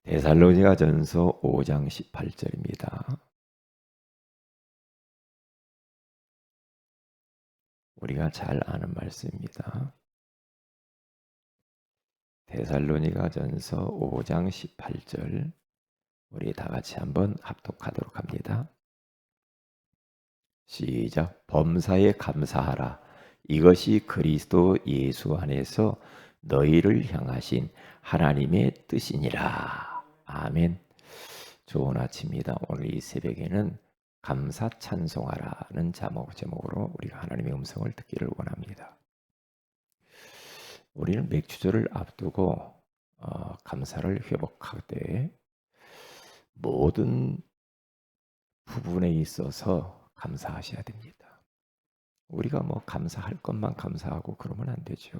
데살로니가전서 5장 18절입니다. 우리가 잘 아는 말씀입니다. 데살로니가전서 5장 18절 우리 다 같이 한번 합독하도록 합니다. 시작. 범사에 감사하라. 이것이 그리스도 예수 안에서 너희를 향하신 하나님의 뜻이니라. 아멘. 좋은 아침입니다. 오늘 이 새벽에는 감사 찬송하라는 제목으로 우리가 하나님의 음성을 듣기를 원합니다. 우리는 맥주절을 앞두고 감사를 회복할 때 모든 부분에 있어서 감사하셔야 됩니다. 우리가 감사할 것만 감사하고 그러면 안 되죠.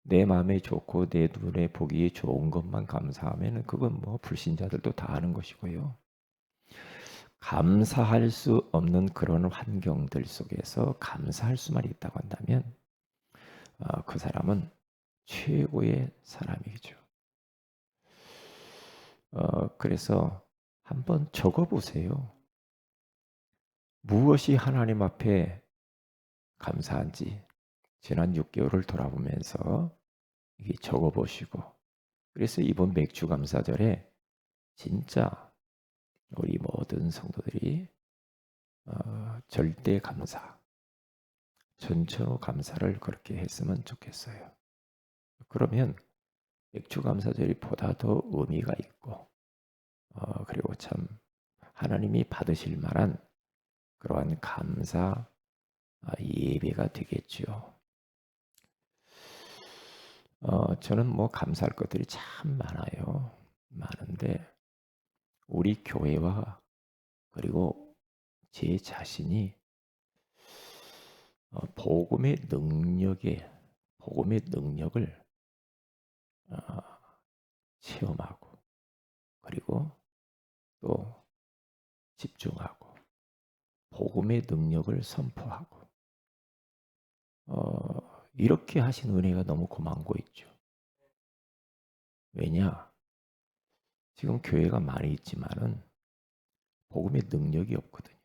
내 마음에 좋고 내 눈에 보기에 좋은 것만 감사하면 그건 불신자들도 다 하는 것이고요. 감사할 수 없는 그런 환경들 속에서 감사할 수만 있다고 한다면 그 사람은 최고의 사람이죠. 그래서 한번 적어보세요. 무엇이 하나님 앞에 감사한지 지난 6개월을 돌아보면서 적어보시고, 그래서 이번 맥주 감사절에 진짜 우리 모든 성도들이 절대 감사, 전천후 감사를 그렇게 했으면 좋겠어요. 그러면 맥주 감사절이 보다 더 의미가 있고 그리고 참 하나님이 받으실 만한 그러한 감사 예배가 되겠죠. 저는 감사할 것들이 참 많아요. 많은데 우리 교회와 그리고 제 자신이 복음의 능력을 체험하고 그리고 또 집중하고 복음의 능력을 선포하고 이렇게 하신 은혜가 너무 고마운 거 있죠. 왜냐? 지금 교회가 많이 있지만은 복음의 능력이 없거든요.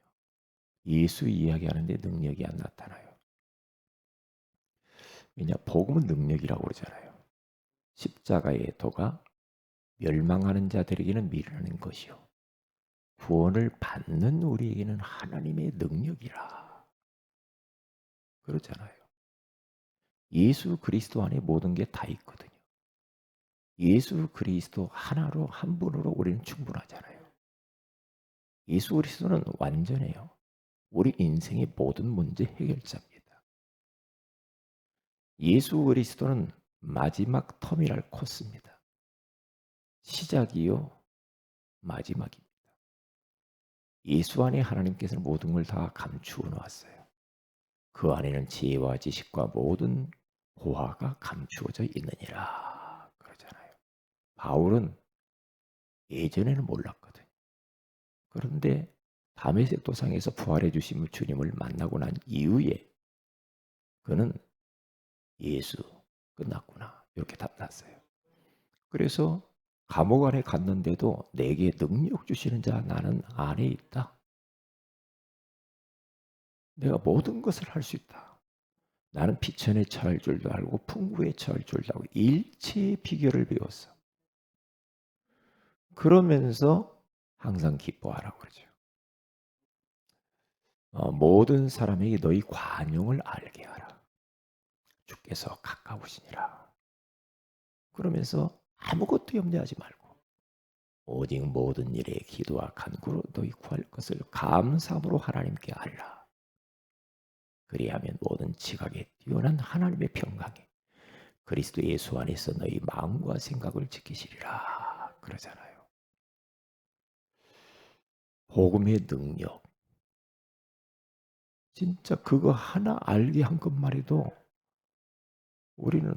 예수 이야기하는데 능력이 안 나타나요. 왜냐? 복음은 능력이라고 그러잖아요. 십자가의 도가 멸망하는 자들에게는 미련한 것이요 구원을 받는 우리에게는 하나님의 능력이라 그러잖아요. 예수 그리스도 안에 모든 게 다 있거든요. 예수 그리스도 하나로 한 분으로 우리는 충분하잖아요. 예수 그리스도는 완전해요. 우리 인생의 모든 문제 해결자입니다. 예수 그리스도는 마지막 터미널 코스입니다. 시작이요 마지막입니다. 예수 안에 하나님께서는 모든 걸 다 감추어 놓았어요. 그 안에는 지혜와 지식과 모든 보화가 감추어져 있느니라 그러잖아요. 바울은 예전에는 몰랐거든요. 그런데 다메섹 도상에서 부활해 주신 주님을 만나고 난 이후에 그는 예수 끝났구나 이렇게 답났어요. 그래서 감옥 안에 갔는데도 내게 능력 주시는 자 나는 안에 있다. 내가 모든 것을 할 수 있다. 나는 비천에 처할 줄도 알고 풍부에 처할 줄도 알고 일체의 비결을 배웠어. 그러면서 항상 기뻐하라고 그러죠. 모든 사람에게 너희 관용을 알게 하라. 주께서 가까우시니라. 그러면서 아무것도 염려하지 말고 오직 모든 일에 기도와 간구로 너희 구할 것을 감사함으로 하나님께 알라. 그리하면 모든 지각에 뛰어난 하나님의 평강에 그리스도 예수 안에서 너희 마음과 생각을 지키시리라 그러잖아요. 복음의 능력 진짜 그거 하나 알게 한 것만 해도 우리는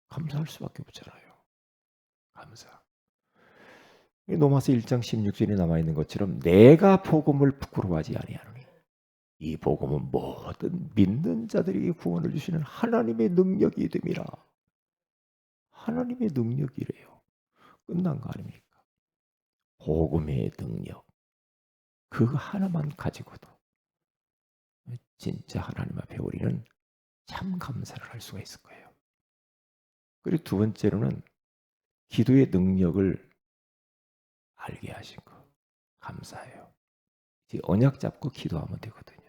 감사할 수밖에 없잖아요. 감사. 로마서 1장 16절에 남아있는 것처럼 내가 복음을 부끄러워하지 아니하노니 이 복음은 모든 믿는 자들에게 구원을 주시는 하나님의 능력이 됨이라. 하나님의 능력이래요. 끝난 거 아닙니까? 복음의 능력 그거 하나만 가지고도 진짜 하나님 앞에 우리는 참 감사를 할 수가 있을 거예요. 그리고 두 번째로는 기도의 능력을 알게 하신 거 감사해요. 이제 언약 잡고 기도하면 되거든요.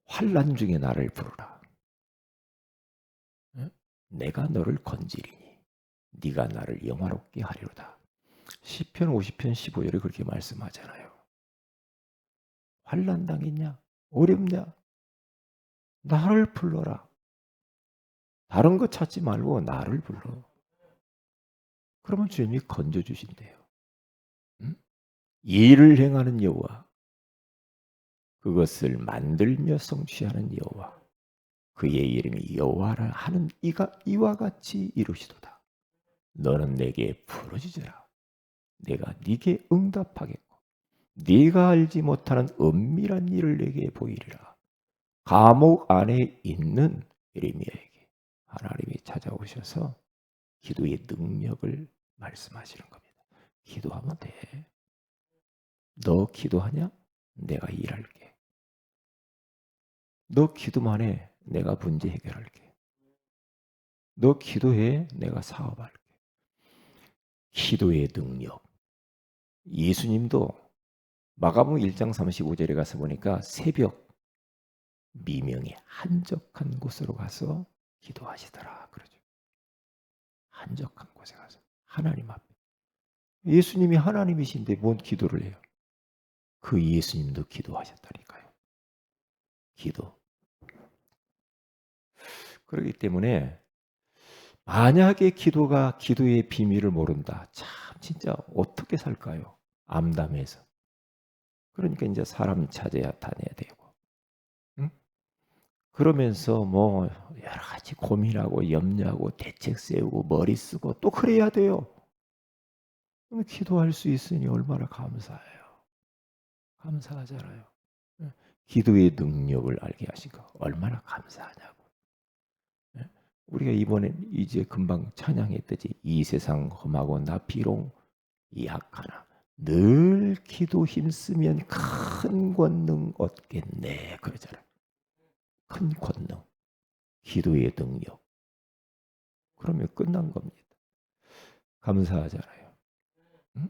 환난 중에 나를 부르라. 응? 내가 너를 건지리니 네가 나를 영화롭게 하리로다. 시편 50편 15절에 그렇게 말씀하잖아요. 환난 당했냐? 어렵냐? 나를 불러라. 다른 거 찾지 말고 나를 불러. 그러면 주님이 건져주신대요. 응? 일을 행하는 여호와, 그것을 만들며 성취하는 여호와, 그의 이름이 여호와라 하는 이가 이와 같이 이루시도다. 너는 내게 부르짖으라. 내가 네게 응답하겠고 네가 알지 못하는 은밀한 일을 내게 보이리라. 감옥 안에 있는 예레미야에게 하나님이 찾아오셔서 기도의 능력을 말씀하시는 겁니다. 기도하면 돼. 너 기도하냐? 내가 일할게. 너 기도만 해. 내가 문제 해결할게. 너 기도해. 내가 사업할게. 기도의 능력. 예수님도 마가복음 1장 35절에 가서 보니까 새벽 미명에 한적한 곳으로 가서 기도하시더라 그러죠. 한적한 곳에 가서 하나님 앞에. 예수님이 하나님이신데 뭔 기도를 해요? 그 예수님도 기도하셨다니까요. 기도. 그렇기 때문에 만약에 기도가 기도의 비밀을 모른다. 참 진짜 어떻게 살까요? 암담해서. 그러니까 이제 사람 찾아야 다녀야 되고. 응? 그러면서 뭐 여러 가지 고민하고 염려하고 대책 세우고 머리 쓰고 또 그래야 돼요. 그럼 기도할 수 있으니 얼마나 감사해요. 감사하잖아요. 응? 기도의 능력을 알게 하신 거 얼마나 감사하냐고. 응? 우리가 이번에 이제 금방 찬양했듯이 이 세상 험하고 나 비록 약하나 늘 기도 힘쓰면 큰 권능 얻겠네 그러잖아요. 큰 권능, 기도의 능력. 그러면 끝난 겁니다. 감사하잖아요. 응?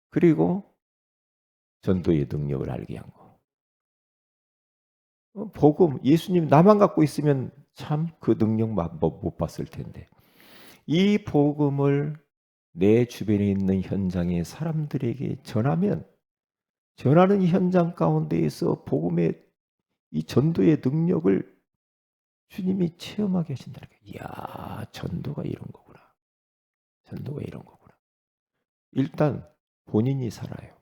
그리고 전도의 능력을 알게 한 거. 복음, 예수님 나만 갖고 있으면 참 그 능력 못 봤을 텐데. 이 복음을 내 주변에 있는 현장의 사람들에게 전하면 전하는 현장 가운데에서 복음의 이 전도의 능력을 주님이 체험하게 하신다는 거예요. 이야, 전도가 이런 거구나. 전도가 이런 거구나. 일단 본인이 살아요.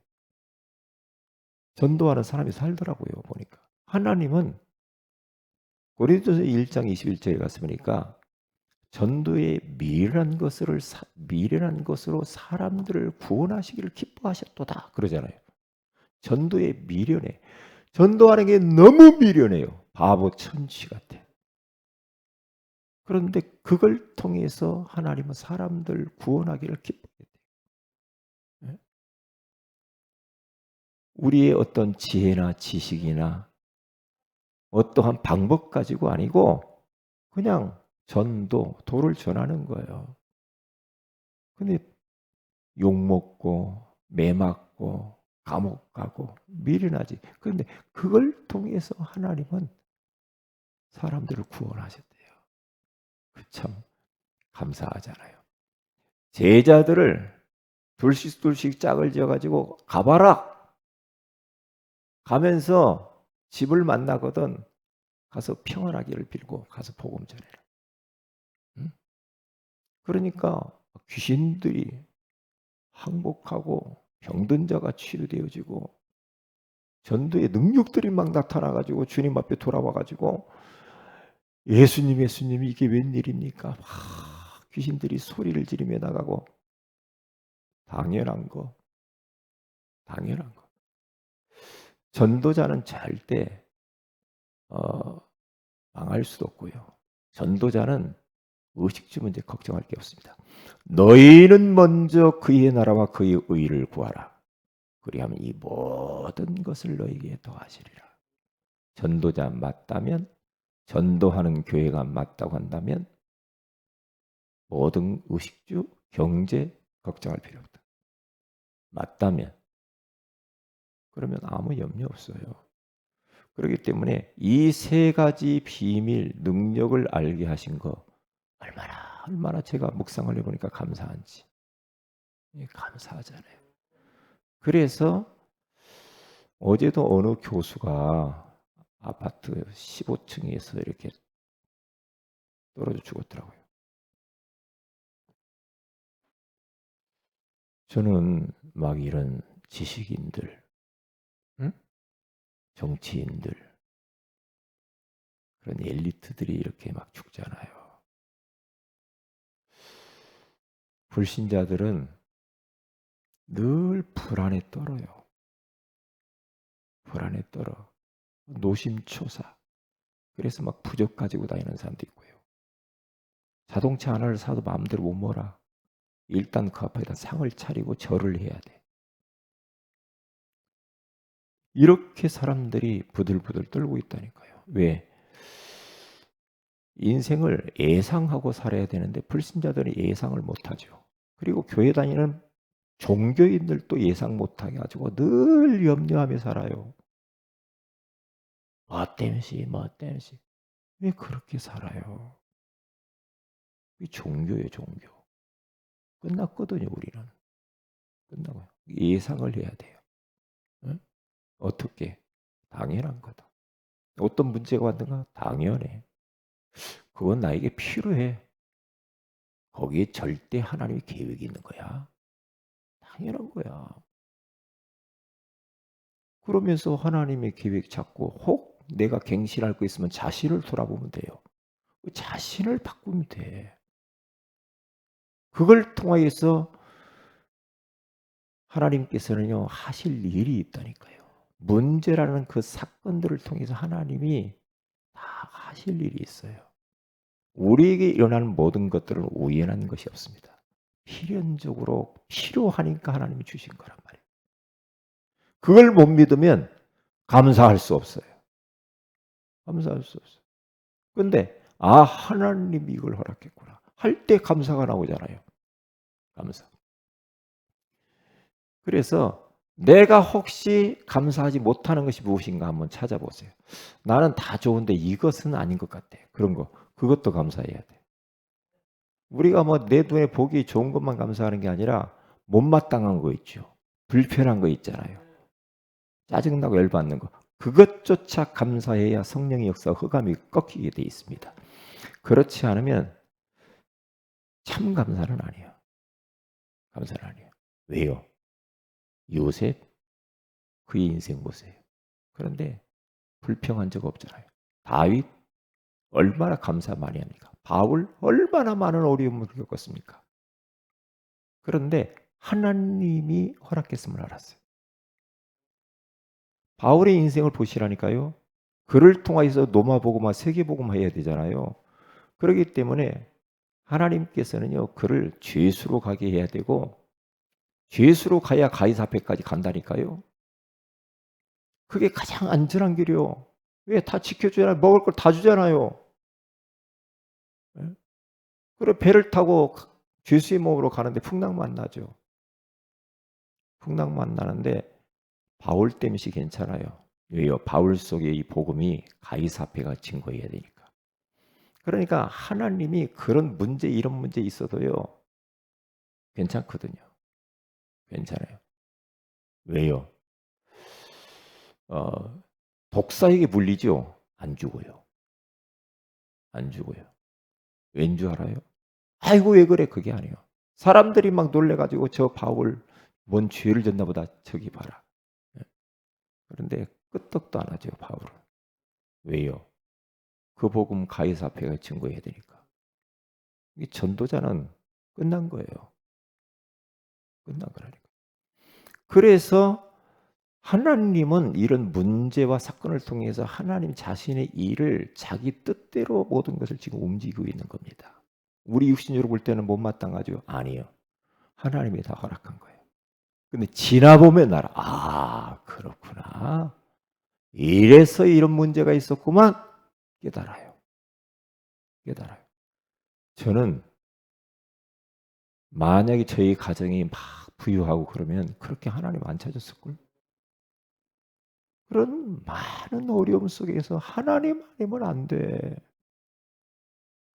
전도하는 사람이 살더라고요. 보니까. 하나님은 고린도서 1장 21절에 가서 보니까 전도의 미련한 것으로 사람들을 구원하시기를 기뻐하셨도다 그러잖아요. 전도의 미련해. 전도하는 게 너무 미련해요. 바보 천치 같아. 그런데 그걸 통해서 하나님은 사람들 구원하기를 기뻐해요. 우리의 어떤 지혜나 지식이나 어떠한 방법 가지고 아니고 그냥 도를 전하는 거예요. 근데 욕먹고 매 맞고 감옥 가고 미련하지. 그런데 그걸 통해서 하나님은 사람들을 구원하셨대요. 참 감사하잖아요. 제자들을 둘씩 짝을 지어가지고 가봐라. 가면서 집을 만나거든 가서 평안하기를 빌고 가서 복음 전해라. 응? 그러니까 귀신들이 항복하고 병든 자가 치료되어지고 전도의 능력들이 막 나타나가지고 주님 앞에 돌아와가지고 예수님이 이게 웬일입니까? 막 귀신들이 소리를 지르며 나가고 당연한 거. 전도자는 절대 망할 수도 없고요. 전도자는 의식주 문제 걱정할 게 없습니다. 너희는 먼저 그의 나라와 그의 의를 구하라. 그리하면 이 모든 것을 너희에게 더하시리라. 전도자 맞다면, 전도하는 교회가 맞다고 한다면 모든 의식주, 경제 걱정할 필요 없다. 맞다면, 그러면 아무 염려 없어요. 그렇기 때문에 이 세 가지 비밀, 능력을 알게 하신 거 얼마나 제가 묵상을 해보니까 감사한지. 감사하잖아요. 그래서 어제도 어느 교수가 아파트 15층에서 이렇게 떨어져 죽었더라고요. 저는 막 이런 지식인들, 응? 정치인들, 그런 엘리트들이 이렇게 막 죽잖아요. 불신자들은 늘 불안에 떨어요. 불안에 떨어. 노심초사. 그래서 막 부적 가지고 다니는 사람도 있고요. 자동차 하나를 사도 마음대로 못 몰아. 일단 그 앞에다 상을 차리고 절을 해야 돼. 이렇게 사람들이 부들부들 떨고 있다니까요. 왜? 인생을 예상하고 살아야 되는데 불신자들은 예상을 못하죠. 그리고 교회 다니는 종교인들도 예상 못하게 가지고 늘 염려하며 살아요. 뭐 때문에. 왜 그렇게 살아요? 이 종교예요, 종교. 끝났거든요, 우리는. 끝나고요. 예상을 해야 돼요. 응? 어떻게? 당연한 거다. 어떤 문제가 왔는가? 당연해. 그건 나에게 필요해. 거기에 절대 하나님의 계획이 있는 거야. 당연한 거야. 그러면서 하나님의 계획 찾고 혹 내가 갱신할 거 있으면 자신을 돌아보면 돼요. 자신을 바꾸면 돼. 그걸 통하여서 하나님께서는요 하실 일이 있다니까요. 문제라는 그 사건들을 통해서 하나님이 다 하실 일이 있어요. 우리에게 일어나는 모든 것들은 우연한 것이 없습니다. 필연적으로 필요하니까 하나님이 주신 거란 말이에요. 그걸 못 믿으면 감사할 수 없어요. 감사할 수 없어요. 근데 하나님이 이걸 허락했구나. 할 때 감사가 나오잖아요. 감사. 그래서 내가 혹시 감사하지 못하는 것이 무엇인가 한번 찾아보세요. 나는 다 좋은데 이것은 아닌 것 같아. 그런 거. 그것도 감사해야 돼. 우리가 뭐 내 눈에 보기 좋은 것만 감사하는 게 아니라 못마땅한 거 있죠. 불편한 거 있잖아요. 짜증나고 열받는 거. 그것조차 감사해야 성령의 역사 흑암이 꺾이게 돼 있습니다. 그렇지 않으면 참 감사는 아니에요. 감사는 아니에요. 왜요? 요셉 그의 인생 보세요. 그런데 불평한 적 없잖아요. 다윗 얼마나 감사 많이 합니까? 바울 얼마나 많은 어려움을 겪었습니까? 그런데 하나님이 허락했음을 알았어요. 바울의 인생을 보시라니까요. 그를 통해서 노마복음화 세계복음화 해야 되잖아요. 그렇기 때문에 하나님께서는요. 그를 죄수로 가게 해야 되고 죄수로 가야 가이사 앞에까지 간다니까요. 그게 가장 안전한 길이요. 왜? 다 지켜주잖아요. 먹을 걸 다 주잖아요. 예? 그리고 배를 타고 죄수의 몸으로 가는데 풍랑만 나죠. 풍랑만 나는데 바울 때문이 괜찮아요. 왜요? 바울 속에 이 복음이 가이사 앞에가 증거해야 되니까. 그러니까 하나님이 그런 문제 이런 문제 있어도요. 괜찮거든요. 괜찮아요. 왜요? 독사에게 물리죠? 안 죽어요. 안 죽어요. 왠 줄 알아요? 아이고 왜 그래? 그게 아니에요. 사람들이 막 놀래가지고 저 바울 뭔 죄를 졌나 보다 저기 봐라. 예. 그런데 끄떡도 안 하죠 바울은. 왜요? 그 복음 가이사 앞에 증거해야 되니까. 이 전도자는 끝난 거예요. 끝난 거라니까. 그래서 하나님은 이런 문제와 사건을 통해서 하나님 자신의 일을 자기 뜻대로 모든 것을 지금 움직이고 있는 겁니다. 우리 육신으로 볼 때는 못마땅하죠. 아니요. 하나님이 다 허락한 거예요. 근데 지나보면 그렇구나. 이래서 이런 문제가 있었구만. 깨달아요. 저는 만약에 저희 가정이 막 부유하고 그러면 그렇게 하나님 안 찾았을걸? 그런 많은 어려움 속에서 하나님 아니면 안 돼.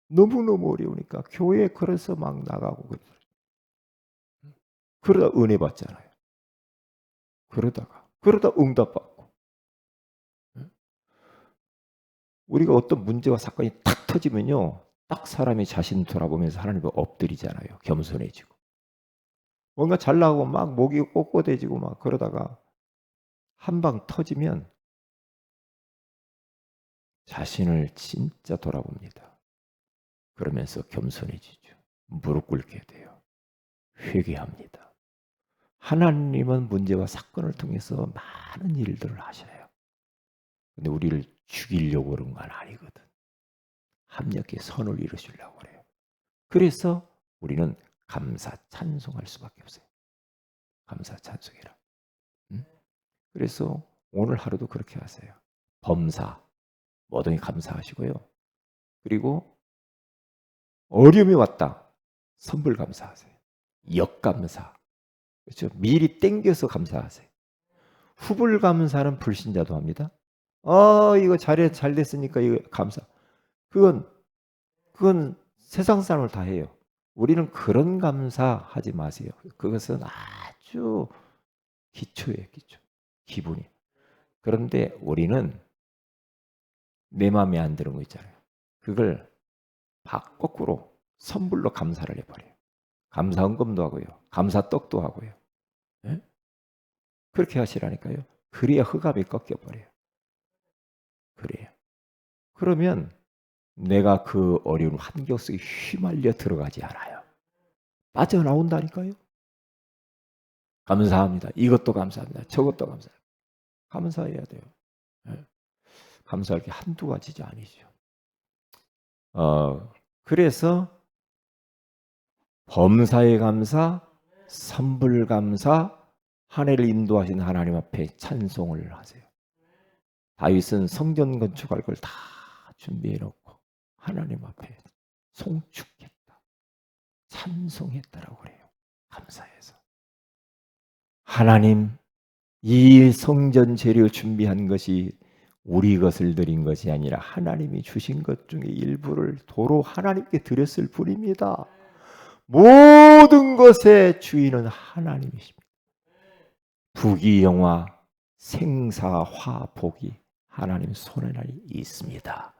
너무너무 어려우니까 교회 그래서 막 나가고 그러다 은혜 받잖아요. 그러다 응답받고. 우리가 어떤 문제와 사건이 탁 터지면요. 딱 사람이 자신 돌아보면서 하나님을 엎드리잖아요. 겸손해지고. 뭔가 잘 나가고 막 목이 꼿꼿해지고 막 그러다가 한 방 터지면 자신을 진짜 돌아봅니다. 그러면서 겸손해지죠. 무릎 꿇게 돼요. 회개합니다. 하나님은 문제와 사건을 통해서 많은 일들을 하셔요. 근데 우리를 죽이려고 그런 건 아니거든. 합력의 선을 이루시려고 그래요. 그래서 우리는 감사 찬송할 수밖에 없어요. 감사 찬송이라. 그래서 오늘 하루도 그렇게 하세요. 범사 뭐든지 감사하시고요. 그리고 어려움이 왔다. 선불 감사하세요. 역감사. 그렇죠? 미리 땡겨서 감사하세요. 후불 감사는 불신자도 합니다. 이거 잘 됐으니까 이거 감사. 그건 세상 사람을 다 해요. 우리는 그런 감사하지 마세요. 그것은 아주 기초예요, 기초. 기분이. 그런데 우리는 내 마음에 안 드는 거 있잖아요. 그걸 거꾸로 선불로 감사를 해버려요. 감사헌금도 하고요. 감사떡도 하고요. 네? 그렇게 하시라니까요. 그래야 흑암이 꺾여버려요. 그래요. 그러면 내가 그 어려운 환경 속에 휘말려 들어가지 않아요. 빠져나온다니까요. 감사합니다. 이것도 감사합니다. 저것도 감사합니다. 감사해야 돼요. 네. 감사할 게 한두 가지지 아니죠. 그래서 범사의 감사, 선불 감사, 한 해를 인도하신 하나님 앞에 찬송을 하세요. 다윗은 성전 건축할 걸 다 준비해 놓고 하나님 앞에 송축했다. 찬송했다라고 그래요. 감사해서. 하나님, 이 성전 재료 준비한 것이 우리 것을 드린 것이 아니라 하나님이 주신 것 중에 일부를 도로 하나님께 드렸을 뿐입니다. 모든 것의 주인은 하나님이십니다. 부귀영화, 생사, 화, 복이 하나님 손에 있습니다.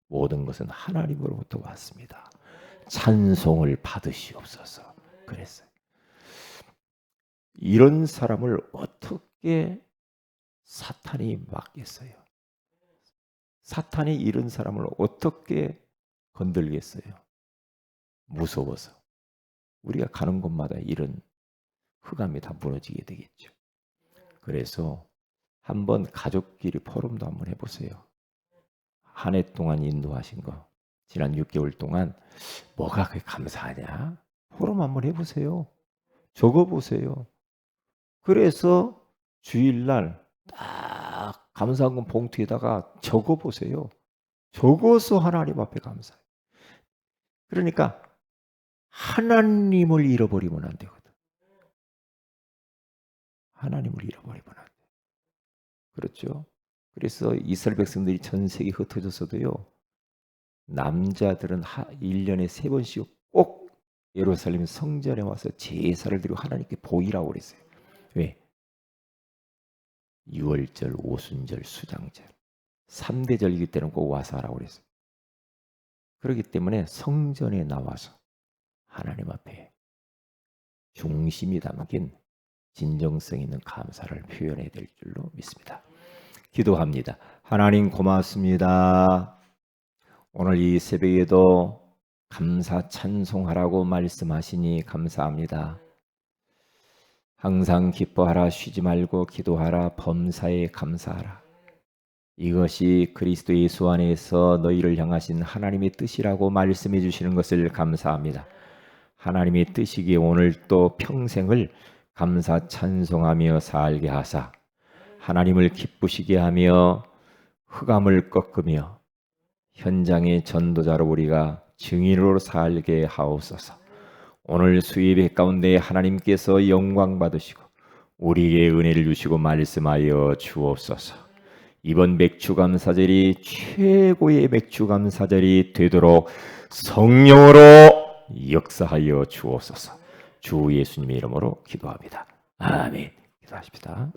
모든 것은 하나님으로부터 왔습니다. 찬송을 받으시옵소서. 그랬어요. 이런 사람을 어떻게 사탄이 막겠어요? 사탄이 이런 사람을 어떻게 건들겠어요? 무서워서. 우리가 가는 곳마다 이런 흑암이 다 무너지게 되겠죠. 그래서 한번 가족끼리 포럼도 한번 해보세요. 한 해 동안 인도하신 거, 지난 6개월 동안 뭐가 그렇게 감사하냐? 포럼 한번 해보세요. 적어보세요. 그래서 주일날 딱 감사한금 봉투에다가 적어보세요. 적어서 하나님 앞에 감사해요. 그러니까 하나님을 잃어버리면 안 되거든. 하나님을 잃어버리면 안 돼. 그렇죠? 그래서 이스라엘 백성들이 전 세계에 흩어졌어도요. 남자들은 1년에 3번씩 꼭 예루살렘 성전에 와서 제사를 드리고 하나님께 보이라고 그랬어요. 왜? 유월절, 오순절, 수장절 3대 절기 때는 꼭 와서 하라고 그랬어요. 그렇기 때문에 성전에 나와서 하나님 앞에 중심이 담긴 진정성 있는 감사를 표현해야 될 줄로 믿습니다. 기도합니다. 하나님 고맙습니다. 오늘 이 새벽에도 감사 찬송하라고 말씀하시니 감사합니다. 항상 기뻐하라, 쉬지 말고 기도하라, 범사에 감사하라. 이것이 그리스도 예수 안에서 너희를 향하신 하나님의 뜻이라고 말씀해 주시는 것을 감사합니다. 하나님의 뜻이기에 오늘 또 평생을 감사 찬송하며 살게 하사 하나님을 기쁘시게 하며 흑암을 꺾으며 현장의 전도자로 우리가 증인으로 살게 하옵소서. 오늘 수예배 가운데 하나님께서 영광 받으시고 우리에게 은혜를 주시고 말씀하여 주옵소서. 이번 맥주감사절이 최고의 맥주감사절이 되도록 성령으로 역사하여 주옵소서. 주 예수님의 이름으로 기도합니다. 아멘. 기도하십시다.